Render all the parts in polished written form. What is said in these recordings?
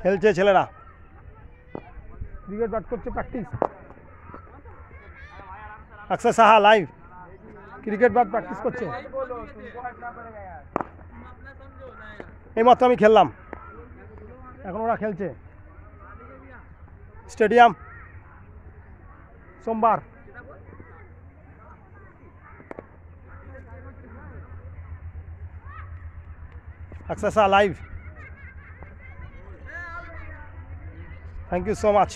খেলছে ছেলেরা, cricket bat করছে, practice. Akshay Saha live cricket bat practice করছে। এইমাত্র আমি খেললাম, এখন ওরা খেলছে। স্টেডিয়াম সোমবার। Akshay Saha live, thank you so much.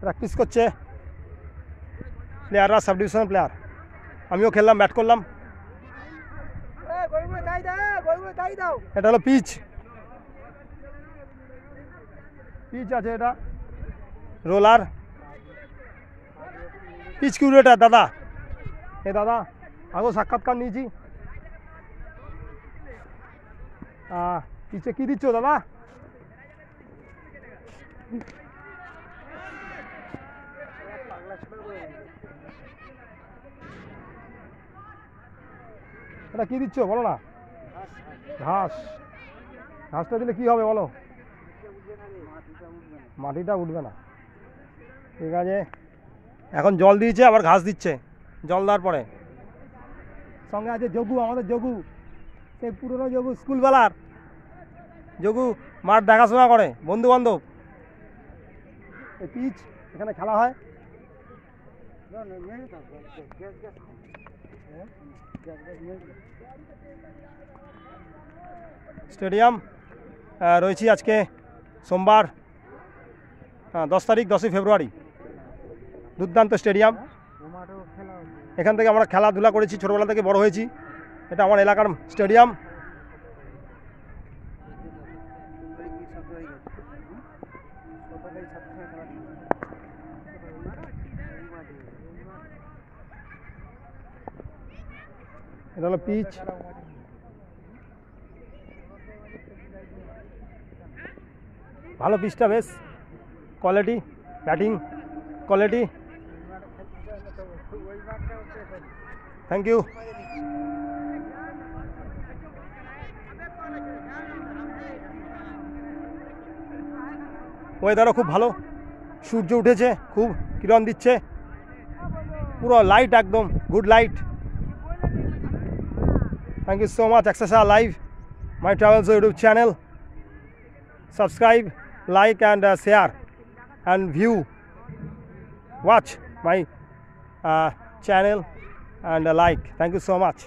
Practice করছে প্লেয়াররা, সাব ডিভিশনাল প্লেয়ার। আমিও খেললাম, ব্যাট করলাম। এটা হলো পিচ, পিচ আছে, এটা রোলার। পিচ কিউরেটার দাদা, এ দাদা আগেও সাক্ষাৎকার নিয়েছি। পিচে কি দিচ্ছ দাদা? এটা কি দিচ্ছ বলো না? ঘাস। ঘাসটা দিলে কি হবে বলো? মাটিটা উঠবে না। ঠিক আছে, এখন জল দিয়েছে, আবার ঘাস দিচ্ছে। জল দেওয়ার পরে সঙ্গে আছে যোগু, আমাদের যোগু, সেই পুরনো যোগু, স্কুলবেলার যোগু, মাঠ দেখাশোনা করে, বন্ধু বান্ধব। এই পিচ, এখানে খেলা হয়। স্টেডিয়াম রয়েছি আজকে সোমবার, 10 তারিখ, 10ই ফেব্রুয়ারি। দুর্দান্ত স্টেডিয়াম। এখান থেকে আমরা খেলাধুলা করেছি, ছোটোবেলা থেকে বড় হয়েছি। এটা আমার এলাকার স্টেডিয়াম। এটা হলো পিচ। ভালো পিচটা, বেশ quality, batting quality. Thank you. ওয়েদারও খুব ভালো, সূর্য উঠেছে, খুব কিরণ দিচ্ছে, পুরো লাইট, একদম good light. Thank you so much. Akshay Saha live, my travels YouTube channel. Subscribe, like and share and view, watch my channel and like. Thank you so much.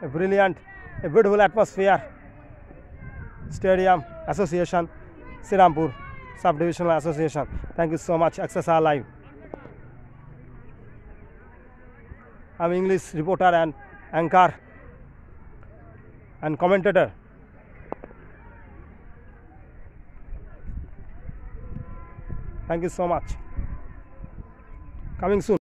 A brilliant, a beautiful atmosphere. Stadium Association, Sirampur Sub-Divisional Association. Thank you so much. Akshay Saha live. I'm English reporter and anchor and commentator. Thank you so much. Coming soon.